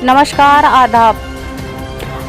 नमस्कार, आदाब।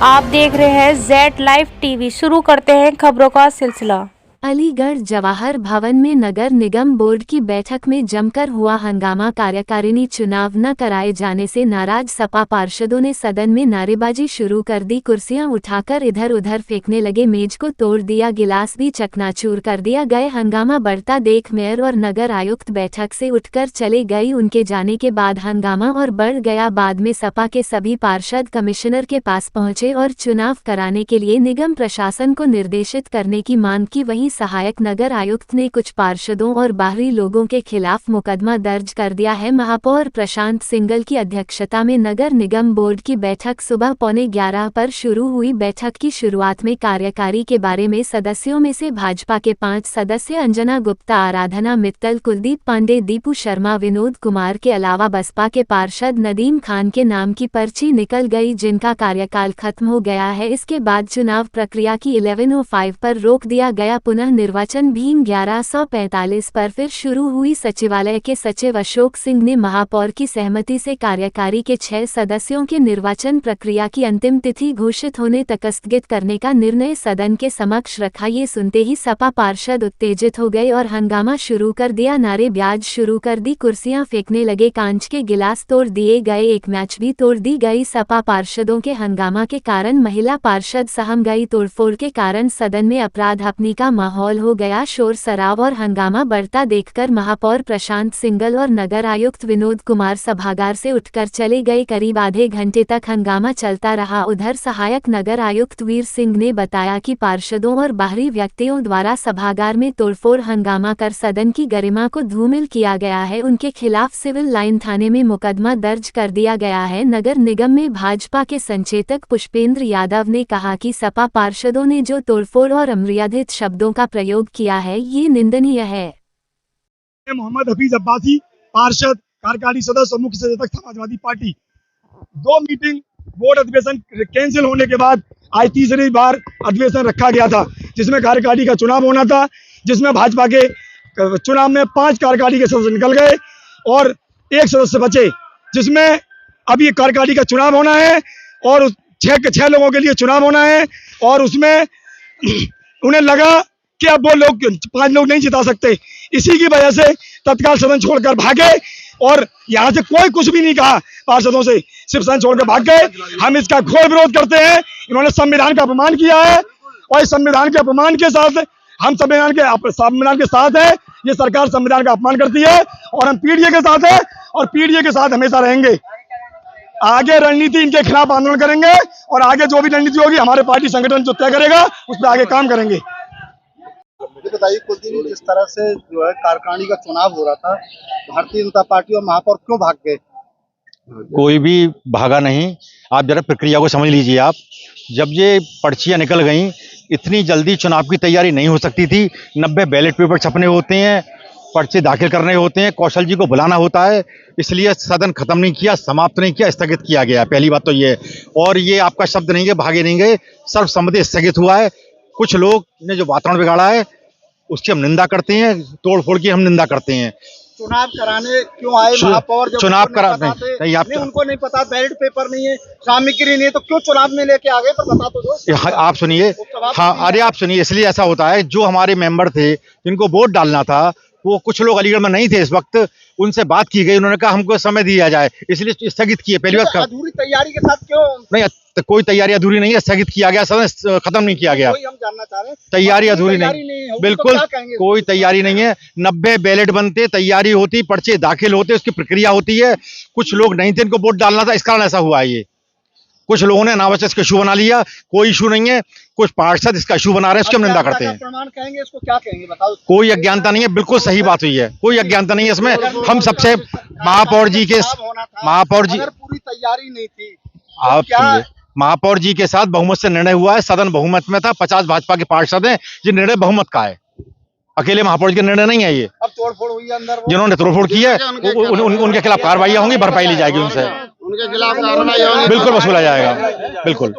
आप देख रहे हैं जेड लाइव टीवी। शुरू करते हैं खबरों का सिलसिला। अलीगढ़ जवाहर भवन में नगर निगम बोर्ड की बैठक में जमकर हुआ हंगामा। कार्यकारिणी चुनाव न कराए जाने से नाराज सपा पार्षदों ने सदन में नारेबाजी शुरू कर दी। कुर्सियां उठाकर इधर उधर फेंकने लगे, मेज को तोड़ दिया, गिलास भी चकनाचूर कर दिया गए। हंगामा बढ़ता देख मेयर और नगर आयुक्त बैठक से उठकर चले गए। उनके जाने के बाद हंगामा और बढ़ गया। बाद में सपा के सभी पार्षद कमिश्नर के पास पहुंचे और चुनाव कराने के लिए निगम प्रशासन को निर्देशित करने की मांग की। वहीं सहायक नगर आयुक्त ने कुछ पार्षदों और बाहरी लोगों के खिलाफ मुकदमा दर्ज कर दिया है। महापौर प्रशांत सिंगल की अध्यक्षता में नगर निगम बोर्ड की बैठक सुबह 11:15 पर शुरू हुई। बैठक की शुरुआत में कार्यकारी के बारे में सदस्यों में से भाजपा के 5 सदस्य अंजना गुप्ता, आराधना मित्तल, कुलदीप पांडे, दीपू शर्मा, विनोद कुमार के अलावा बसपा के पार्षद नदीम खान के नाम की पर्ची निकल गई, जिनका कार्यकाल खत्म हो गया है। इसके बाद चुनाव प्रक्रिया की 11:05 पर रोक दिया गया। पुनः निर्वाचन भी 11:45 पर फिर शुरू हुई। सचिवालय के सचिव अशोक सिंह ने महापौर की सहमति से कार्यकारी के 6 सदस्यों के निर्वाचन प्रक्रिया की अंतिम तिथि घोषित होने तक स्थगित करने का निर्णय सदन के समक्ष रखा। ये सुनते ही सपा पार्षद उत्तेजित हो गए और हंगामा शुरू कर दिया। नारेबाजी शुरू कर दी, कुर्सियां फेंकने लगे, कांच के गिलास तोड़ दिए गए, एक मैच भी तोड़ दी गई। सपा पार्षदों के हंगामा के कारण महिला पार्षद सहम गई। तोड़फोड़ के कारण सदन में अपराध-अपनी का माहौल हो गया। शोर शराब और हंगामा बढ़ता देखकर महापौर प्रशांत सिंगल और नगर आयुक्त विनोद कुमार सभागार से उठकर चले गए। करीब आधे घंटे तक हंगामा चलता रहा। उधर सहायक नगर आयुक्त वीर सिंह ने बताया कि पार्षदों और बाहरी व्यक्तियों द्वारा सभागार में तोड़फोड़ हंगामा कर सदन की गरिमा को धूमिल किया गया है। उनके खिलाफ सिविल लाइन थाने में मुकदमा दर्ज कर दिया गया है। नगर निगम में भाजपा के संचेतक पुष्पेंद्र यादव ने कहा कि सपा पार्षदों ने जो तोड़फोड़ और अमर्यादित शब्दों का प्रयोग किया है, ये निंदनीय है। मोहम्मद हफीज अब्बासी, पार्षद, कार्यकारी सदस्य, मुख्य सचेतक समाजवादी पार्टी। 2 मीटिंग बोर्ड अधिवेशन कैंसिल होने के बाद आज तीसरी बार अधिवेशन रखा गया था, जिसमें कार्यकारी का चुनाव होना था, जिसमें भाजपा के चुनाव में 5 कार्यकारी के सदस्य निकल गए और 1 सदस्य बचे, जिसमें अभी कार्यकारी का चुनाव होना है और 6 लोगों के लिए चुनाव होना है। और उसमें उन्हें लगा कि अब वो लोग 5 लोग नहीं जिता सकते, इसी की वजह से तत्काल सदन छोड़कर भागे और यहाँ से कोई कुछ भी नहीं कहा पार्षदों से, सिर्फ सदन छोड़कर भाग गए। हम इसका घोर विरोध करते हैं। इन्होंने संविधान का अपमान किया है और इस संविधान के अपमान के साथ हम संविधान के साथ है। ये सरकार संविधान का अपमान करती है और हम पीडीए के साथ है और पीडीए के साथ हमेशा रहेंगे। आगे रणनीति इनके खिलाफ आंदोलन करेंगे और आगे जो भी रणनीति होगी हमारे पार्टी संगठन जो तय करेगा उस पर आगे काम करेंगे। मुझे बताइए, कुछ दिन जिस तरह से जो है कार्यकारिणी का चुनाव हो रहा था, भारतीय जनता पार्टी और महापौर क्यों भाग गए? कोई भी भागा नहीं। आप जरा प्रक्रिया को समझ लीजिए। आप जब ये पर्चियां निकल गईं, इतनी जल्दी चुनाव की तैयारी नहीं हो सकती थी। 90 बैलेट पेपर छपने होते हैं, पर्चे दाखिल करने होते हैं, कौशल जी को बुलाना होता है, इसलिए सदन खत्म नहीं किया, समाप्त नहीं किया, स्थगित किया गया। पहली बात तो ये है। और ये आपका शब्द नहीं है, भागे नहीं गए, सर्वसम्मति स्थगित हुआ है। कुछ लोग ने जो वातावरण बिगाड़ा है उसकी हम निंदा करते हैं, तोड़फोड़ की हम निंदा करते हैं। चुनाव कराने क्यों आए महापौर? जब चुनाव करा नहीं, उनको नहीं पता, बैलेट पेपर नहीं है, सामग्री नहीं है, तो क्यों चुनाव में लेके आ गए? पर बता तो दो। आप सुनिए। हाँ, अरे आप सुनिए। इसलिए ऐसा होता है, जो हमारे मेंबर थे जिनको वोट डालना था, वो कुछ लोग अलीगढ़ में नहीं थे इस वक्त, उनसे बात की गई, उन्होंने कहा हमको समय दिया जाए, इसलिए स्थगित किए। पहली बात अधूरी तैयारी के साथ क्यों? नहीं, तो कोई तैयारी अधूरी नहीं है, स्थगित किया गया, सदन खत्म नहीं किया गया। हम जानना चाह रहे हैं, तैयारी अधूरी नहीं, बिल्कुल कोई तैयारी नहीं है। 90 बैलेट बनते, तैयारी होती, पर्चे दाखिल होते, उसकी प्रक्रिया होती है। कुछ लोग नहीं थे, इनको वोट डालना था, इस कारण ऐसा हुआ है। ये कुछ लोगों ने अनावश्यक इसका इशू बना लिया। कोई इशू नहीं है, कुछ पार्षद इसका इशू बना रहे हैं, उसकी हम निंदा करते हैं। प्रमाण कहेंगे, इसको क्या कहेंगे बताओ? कोई अज्ञानता नहीं है, बिल्कुल सही बात हुई है, कोई अज्ञानता नहीं है इसमें। हम सबसे महापौर जी पूरी तैयारी नहीं थी, आप सुनिए, महापौर जी के साथ बहुमत से निर्णय हुआ है, सदन बहुमत में था, 50 भाजपा के पार्षद हैं, ये निर्णय बहुमत का है, अकेले महापौर जी का निर्णय नहीं है। ये अब तोड़फोड़ हुई है अंदर, जिन्होंने तोड़फोड़ की है उनके खिलाफ कार्रवाई होंगी, भरपाई ली जाएगी उनसे, उनके खिलाफ कार्रवाई होगी, बिल्कुल वसूला जाएगा, बिल्कुल।